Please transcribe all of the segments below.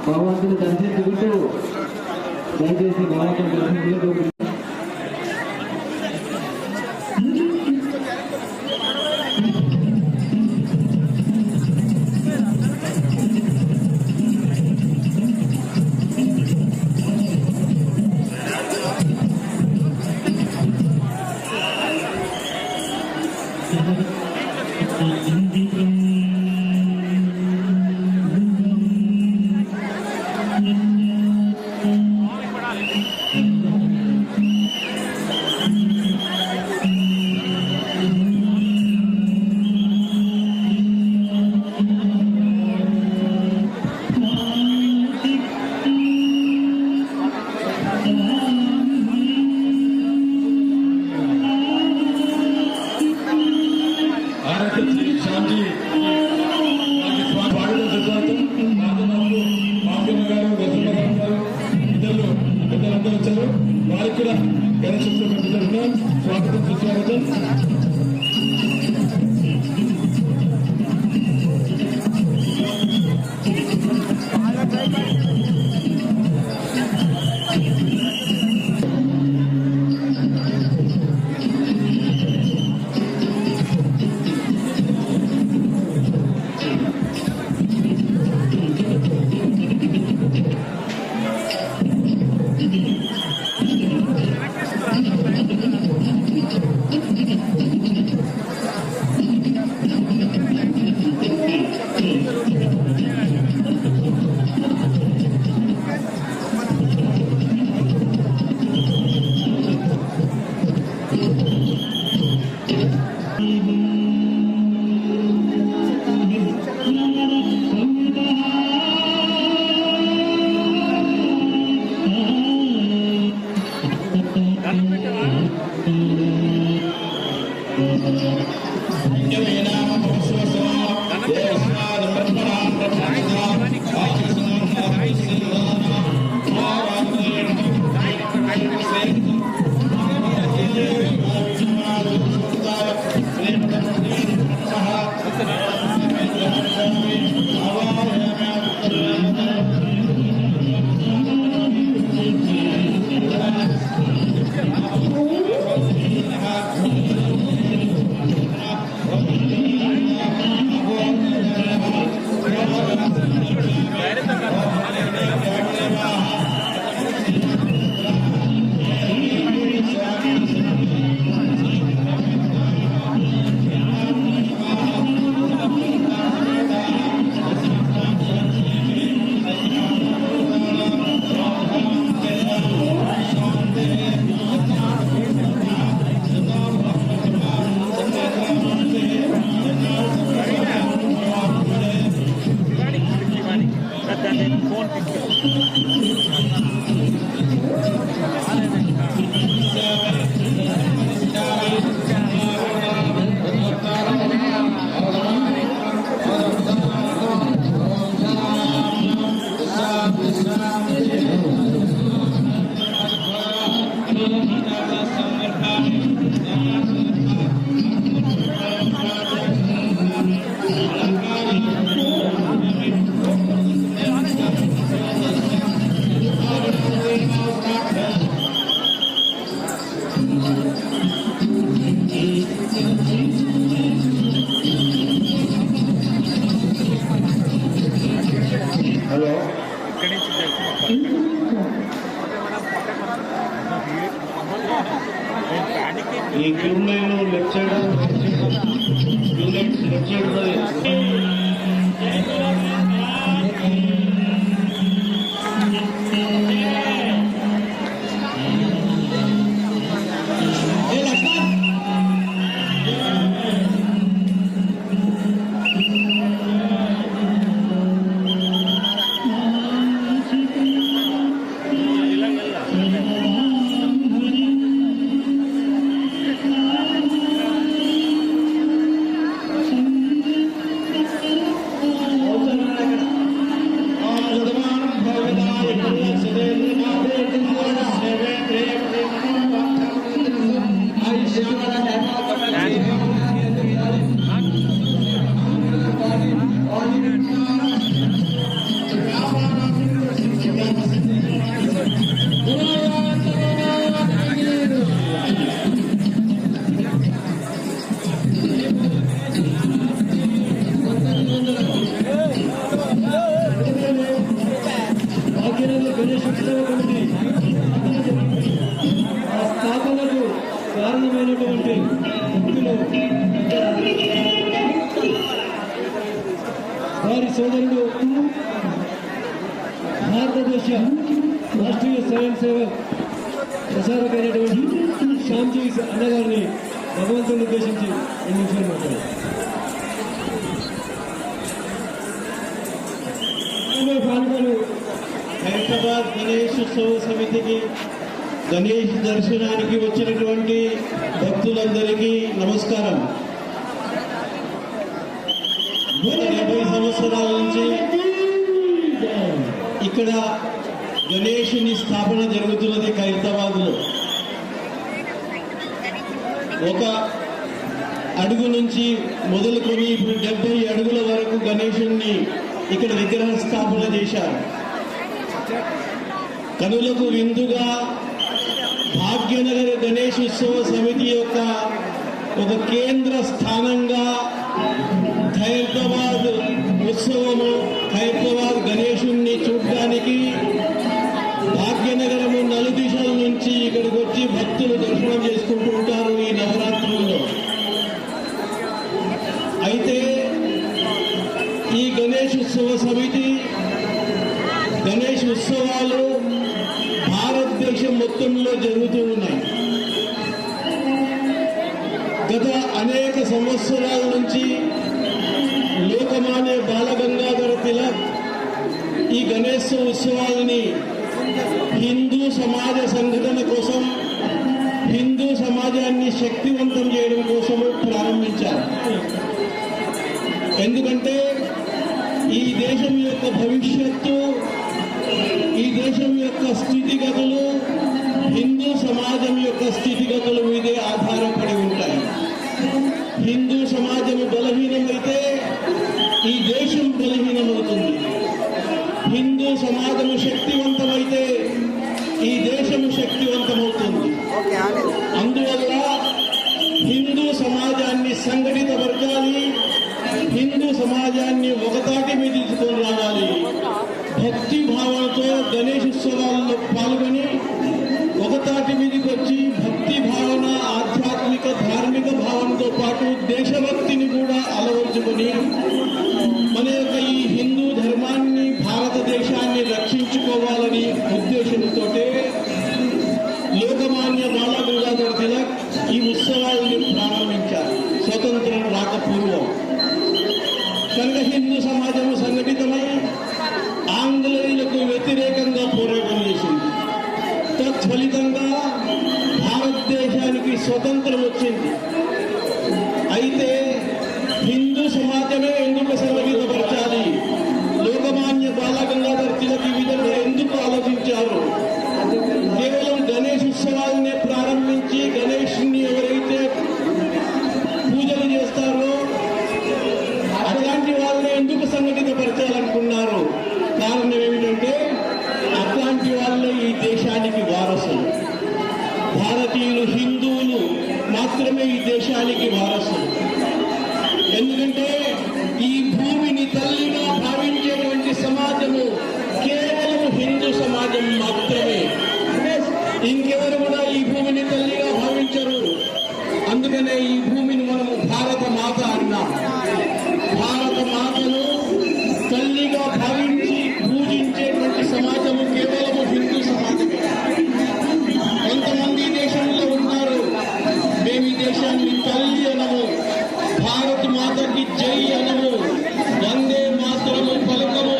భగవంతుని దర్శించుకుంటూ దయచేసి భగవంతుని దర్శించుకుంటూ వారికి కూడా స్వాగతం సుస్వాగతం. ఈ queue line left side queue line left side స్థాపనకు కారణమైనటువంటి వారి సోదరుడు భారతదేశ రాష్ట్రీయ స్వయం సేవక్ ప్రసారకైనటువంటి శ్యామ్జీ అన్నగారిని భగవంతుని ఉద్దేశించి ఈ నిమిషాలు మాట్లాడారు. పాల్గొను హైదరాబాద్ గణేష్ ఉత్సవ సమితికి గణేష్ దర్శనానికి వచ్చినటువంటి భక్తులందరికీ నమస్కారం. గత 70 సంవత్సరాల నుంచి ఇక్కడ గణేషుని స్థాపన జరుగుతున్నది ఖైరతాబాద్ లో. ఒక అడుగు నుంచి మొదలుకొని ఇప్పుడు 70 అడుగుల వరకు గణేషుని ఇక్కడ విగ్రహ స్థాపన చేశారు. కనులకు విందుగా భాగ్యనగర గణేష్ ఉత్సవ సమితి యొక్క ఒక కేంద్ర స్థానంగా ఖైరతాబాద్ ఉత్సవము, ఖైరతాబాద్ గణేశుణ్ణి చూడడానికి భాగ్యనగరము నలుదిశల నుంచి ఇక్కడికి వచ్చి భక్తులు దర్శనం చేసుకుంటూ ఉంటారు ఈ నవరాత్రుల్లో. అయితే ఈ గణేష్ ఉత్సవ సమితి గణేష్ ఉత్సవాలు భారతదేశం మొత్తంలో జరుగుతూ ఉన్నాయి. గత అనేక సంవత్సరాల నుంచి లోకమాన్య బాలగంగాధర తిలక్ ఈ గణేశ ఉత్సవాలని హిందూ సమాజ సంఘటన కోసం, హిందూ సమాజాన్ని శక్తివంతం చేయడం కోసము ప్రారంభించారు. ఎందుకంటే ఈ దేశం యొక్క భవిష్యత్తు, ఈ దేశం యొక్క స్థితిగతులు హిందూ సమాజం యొక్క స్థితిగతుల మీదే ఆధారపడి ఉంటాయి. హిందూ సమాజము బలహీనమైతే ఈ దేశం బలహీనమవుతుంది. హిందూ సమాజము శక్తివంతమైతే ఈ దేశము శక్తివంతమవుతుంది. అందువల్ల హిందూ సమాజాన్ని సంఘటితపరచాలి, హిందూ సమాజాన్ని ఒకతాటి మీద తీసుకొని రావాలి. భక్తి భావనతో గణేష్ ఉత్సవాల్లో పాల్గొని ఒకతాటి మీదకి వచ్చి భక్తి భావన, ఆధ్యాత్మిక ధార్మిక భావనతో పాటు దేశభక్తిని కూడా అలవర్చుకొని మన యొక్క ఈ హిందూ ధర్మాన్ని, భారతదేశాన్ని రక్షించుకోవాలని ఉద్దేశంతో లోకమాన్య బాలగంగాధర తిలక్ ఈ ఉత్సవాలను ప్రారంభించారు స్వతంత్రం రాకపూర్వం. కనుక హిందూ సమాజము సంఘటితమై ఆంగ్లేయులకు వ్యతిరేకంగా పోరాటం చేసింది. స్వతంత్రం వచ్చింది. అయితే హిందూ సమాజమే ఎందుకు సంఘటితపరచాలి? లోకమాన్య బాలగంగాధర్ తిలక్ ఈ విధంగా ఎందుకు ఆలోచించారు? కేవలం గణేష్ ఉత్సవాలనే ప్రారంభించి గణేష్ని ఎవరైతే పూజలు చేస్తారో అట్లాంటి వాళ్ళని ఎందుకు సంఘటితపరచాలనుకున్నారు? కారణం ఏమిటంటే అట్లాంటి వాళ్ళే ఈ దేశానికి వారసులు. భారతీయులు హిందువులు మాత్రమే ఈ దేశానికి వారసులు. ఎందుకంటే ఈ భూమిని తల్లిగా భావించేటువంటి సమాజము కేవలం హిందూ సమాజం మాత్రమే. ఇంకెవరు కూడా ఈ భూమిని తల్లిగా భావించరు. అందుకనే ఈ భూమిని మనము భారత మాత అన్నాం. భారత మాతను తల్లిగా భావించి పూజించేటువంటి సమాజము కేవలము హిందూ సమాజమే. కొంతమంది దేశంలో ఉన్నారు, మేము ఈ దేశాన్ని తల్లి అనము, భారత మాతకి జై అనము, వందే మాతరము పలకము,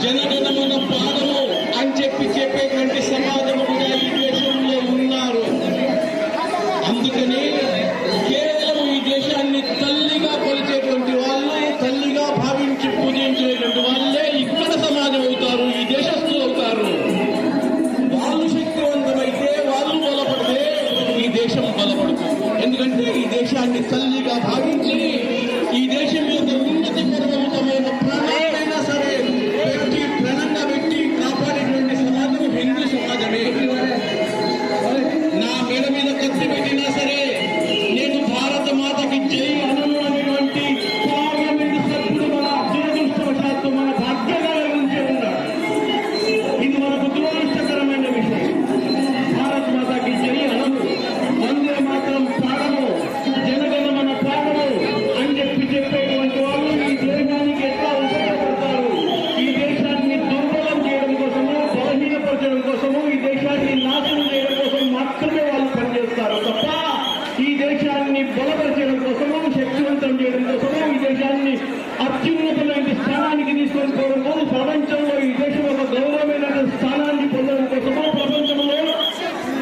జనగణమన పాడము అని చెప్పేటువంటి సమాజము కూడా ఈ దేశంలో ఉన్నారు. అందుకని కేవలం ఈ దేశాన్ని తల్లిగా కొలిచేటువంటి వాళ్ళు, తల్లిగా భావించి పూజించేటువంటి వాళ్ళే ఇక్కడ సమాజం అవుతారు, ఈ దేశస్తులు అవుతారు. వాళ్ళు శక్తివంతమైతే, వాళ్ళు బలపడితే ఈ దేశం బలపడుతుంది. ఎందుకంటే ఈ దేశాన్ని తల్లిగా భావించి ఈ దేశం యొక్క ఉన్నతి పర్వతమైన ప్రాణాలైనా సరే పెట్టి ప్రణంగా పెట్టి కాపాడేటువంటి సమాజం హిందూ సమాజమే. నా మెడ మీద కత్తి పెట్టినా సరే నేను భారత మాతకి జై అనను అనేటువంటి పార్లమెంట్ సభ్యుడు మన దురదృష్టవశాత్తు మన భాగ్యగాల గురించి ఉన్నాడు. ఇది మనకు దురదృష్టకరమైన విషయం. భారత మాతకి జై అనము, వందే మాత్రం పాడము, జనగణమన పాడము అని చెప్పేటువంటి వాళ్ళు ఈ దేశానికి ఎట్లా ఉపయోగపడతారు? ఈ దేశాన్ని దుర్బలం చేయడం కోసము, బలహీనపరచడం కోసము, ఈ దేశాన్ని నాశనం చేయడం కోసం మాత్రమే వాళ్ళు పనిచేస్తారు తప్ప ఈ దేశాన్ని బలపరచడం కోసము, శక్తివంతం చేయడం కోసము, ఈ దేశాన్ని అత్యున్నతమైన స్థానానికి తీసుకొని పోవడం కోసం, ప్రపంచంలో ఈ దేశం ఒక గౌరవమైన స్థానాన్ని పొందడం కోసము, ప్రపంచంలో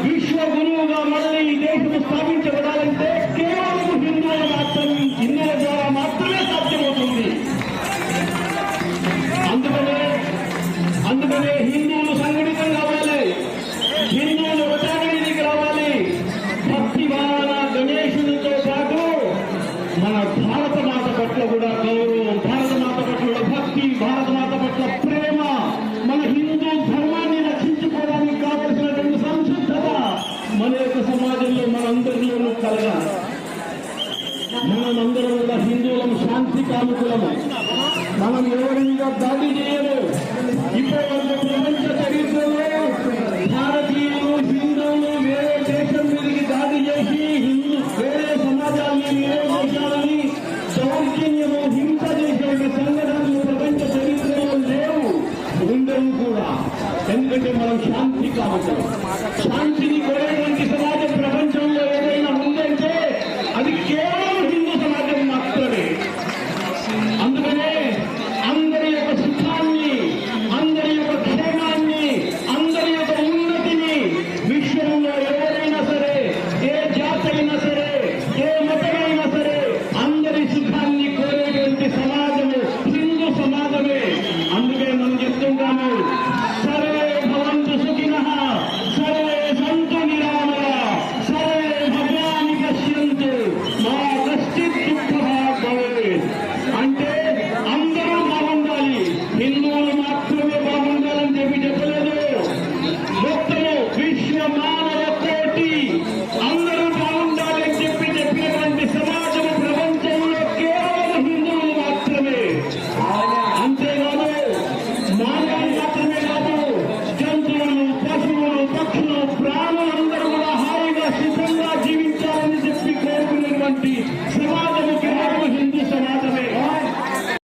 విశ్వ గురువుగా మళ్ళీ ఈ దేశం స్థాపించబడాలంటే కేవలం హిందువుల ద్వారా మాత్రమే సాధ్యమవుతుంది. అందుకనే హిందువులు సంఘటితం కావాలి, హిందువులు ఒకటానికి రావాలి. భక్తి భావన గణేశునితో పాటు మన భారత మాత పట్ల కూడా గౌరవం, భారత మాత పట్ల కూడా భక్తి, భారత మాత పట్ల ప్రేమ, మన హిందూ ధర్మాన్ని రక్షించుకోవడానికి కావలసినటువంటి సంసిద్ధత మన యొక్క సమాజంలో మనందరిలోనూ కలగాలి. మనమందరం కూడా హిందువులం, శాంతి కాముకులము. మనం ఎవరి మీద దాడి చేయము. ఇప్పటివరకు ప్రపంచ చరిత్రలో భారతీయులు, హిందువులు వేరే దేశం మీదకి దాడి చేసి వేరే సమాజాన్ని, వేరే దేశాలని దౌర్జన్యము, హింస చేసే సంఘటనలు ప్రపంచ చరిత్రలో లేవు, ఉండవు కూడా. ఎందుకంటే మనం శాంతి కాముకులం. శాంతిని కోరేటువంటి సమాజం